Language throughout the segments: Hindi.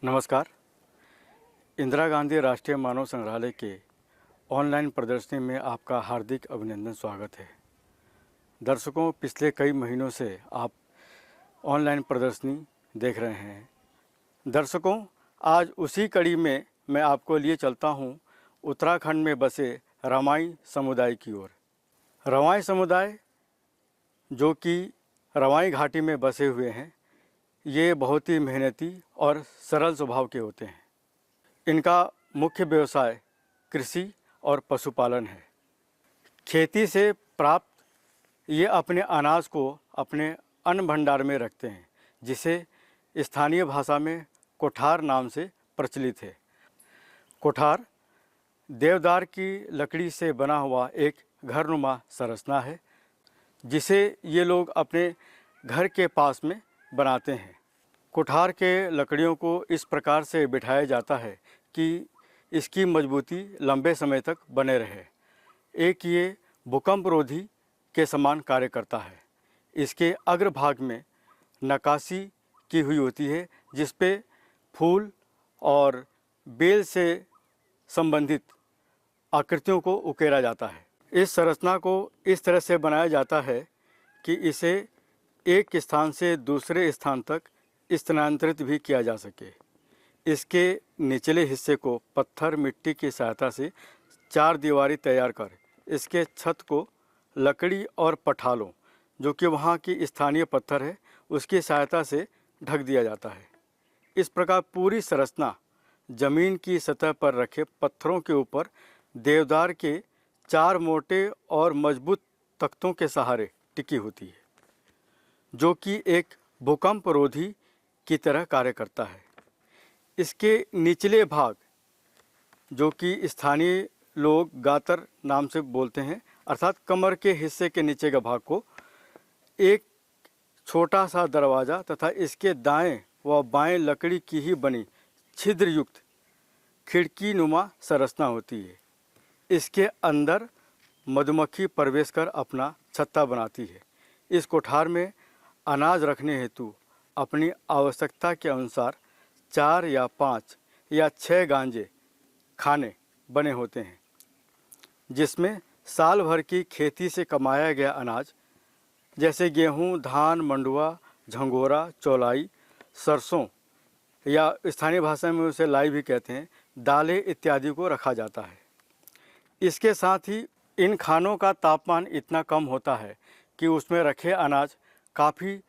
नमस्कार। इंदिरा गांधी राष्ट्रीय मानव संग्रहालय के ऑनलाइन प्रदर्शनी में आपका हार्दिक अभिनंदन स्वागत है। दर्शकों, पिछले कई महीनों से आप ऑनलाइन प्रदर्शनी देख रहे हैं। दर्शकों, आज उसी कड़ी में मैं आपको लिए चलता हूं उत्तराखंड में बसे रवाई समुदाय की ओर। रवाई समुदाय जो कि रवाई घाटी में बसे हुए हैं, ये बहुत ही मेहनती और सरल स्वभाव के होते हैं। इनका मुख्य व्यवसाय कृषि और पशुपालन है। खेती से प्राप्त ये अपने अनाज को अपने अन्न भंडार में रखते हैं, जिसे स्थानीय भाषा में कोठार नाम से प्रचलित है। कोठार देवदार की लकड़ी से बना हुआ एक घरनुमा संरचना है, जिसे ये लोग अपने घर के पास में बनाते हैं। कोठार के लकड़ियों को इस प्रकार से बिठाया जाता है कि इसकी मजबूती लंबे समय तक बने रहे। एक ये भूकंप रोधी के समान कार्य करता है। इसके अग्रभाग में नक्काशी की हुई होती है, जिस पे फूल और बेल से संबंधित आकृतियों को उकेरा जाता है। इस संरचना को इस तरह से बनाया जाता है कि इसे एक स्थान से दूसरे स्थान तक स्थानांतरित भी किया जा सके। इसके निचले हिस्से को पत्थर मिट्टी की सहायता से चार दीवारी तैयार कर इसके छत को लकड़ी और पठालों, जो कि वहाँ की स्थानीय पत्थर है, उसकी सहायता से ढक दिया जाता है। इस प्रकार पूरी संरचना जमीन की सतह पर रखे पत्थरों के ऊपर देवदार के चार मोटे और मजबूत तख्तों के सहारे टिकी होती है, जो कि एक भूकंप रोधी की तरह कार्य करता है। इसके निचले भाग, जो कि स्थानीय लोग गातर नाम से बोलते हैं, अर्थात कमर के हिस्से के नीचे के भाग को एक छोटा सा दरवाज़ा तथा इसके दाएं व बाएं लकड़ी की ही बनी छिद्र युक्त खिड़की नुमा संरचना होती है। इसके अंदर मधुमक्खी प्रवेश कर अपना छत्ता बनाती है। इस कोठार में अनाज रखने हेतु अपनी आवश्यकता के अनुसार 4 या 5 या 6 गांजे खाने बने होते हैं, जिसमें साल भर की खेती से कमाया गया अनाज जैसे गेहूं, धान, मंडुआ, झंगोरा, चौलाई, सरसों या स्थानीय भाषा में उसे लाई भी कहते हैं, दालें इत्यादि को रखा जाता है। इसके साथ ही इन खानों का तापमान इतना कम होता है कि उसमें रखे अनाज काफ़ी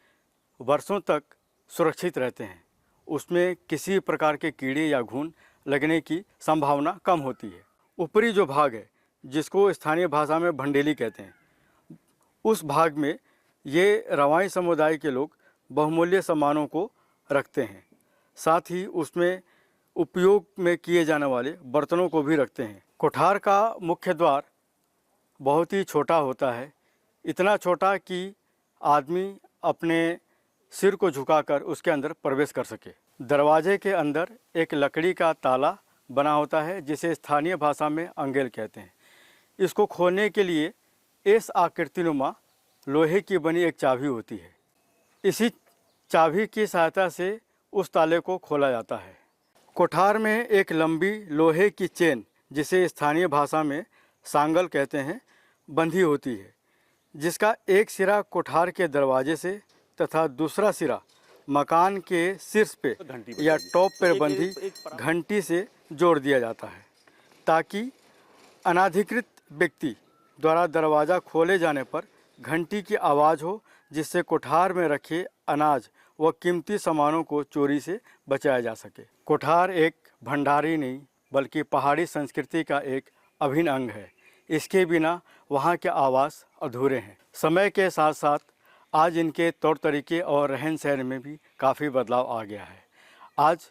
वर्षों तक सुरक्षित रहते हैं। उसमें किसी प्रकार के कीड़े या घुन लगने की संभावना कम होती है। ऊपरी जो भाग है, जिसको स्थानीय भाषा में भंडेली कहते हैं, उस भाग में ये रवाई समुदाय के लोग बहुमूल्य सामानों को रखते हैं। साथ ही उसमें उपयोग में किए जाने वाले बर्तनों को भी रखते हैं। कोठार का मुख्य द्वार बहुत ही छोटा होता है, इतना छोटा कि आदमी अपने सिर को झुकाकर उसके अंदर प्रवेश कर सके। दरवाजे के अंदर एक लकड़ी का ताला बना होता है, जिसे स्थानीय भाषा में अंगेल कहते हैं। इसको खोलने के लिए इस आकृतिनुमा लोहे की बनी एक चाबी होती है। इसी चाबी की सहायता से उस ताले को खोला जाता है। कोठार में एक लंबी लोहे की चेन, जिसे स्थानीय भाषा में सांगल कहते हैं, बंधी होती है, जिसका एक सिरा कोठार के दरवाजे से तथा दूसरा सिरा मकान के शीर्ष पे या टॉप पर बंधी घंटी से जोड़ दिया जाता है, ताकि अनाधिकृत व्यक्ति द्वारा दरवाज़ा खोले जाने पर घंटी की आवाज़ हो, जिससे कोठार में रखे अनाज व कीमती सामानों को चोरी से बचाया जा सके। कोठार एक भंडार ही नहीं, बल्कि पहाड़ी संस्कृति का एक अभिन्न अंग है। इसके बिना वहाँ के आवास अधूरे हैं। समय के साथ साथ आज इनके तौर तरीके और रहन सहन में भी काफ़ी बदलाव आ गया है। आज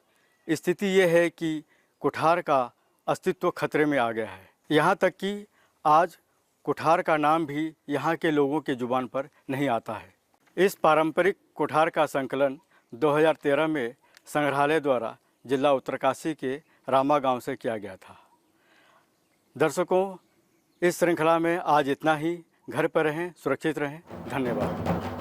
स्थिति ये है कि कोठार का अस्तित्व खतरे में आ गया है। यहाँ तक कि आज कोठार का नाम भी यहाँ के लोगों के जुबान पर नहीं आता है। इस पारंपरिक कोठार का संकलन 2013 में संग्रहालय द्वारा जिला उत्तरकाशी के रामा गांव से किया गया था। दर्शकों, इस श्रृंखला में आज इतना ही। घर पर रहें, सुरक्षित रहें। धन्यवाद।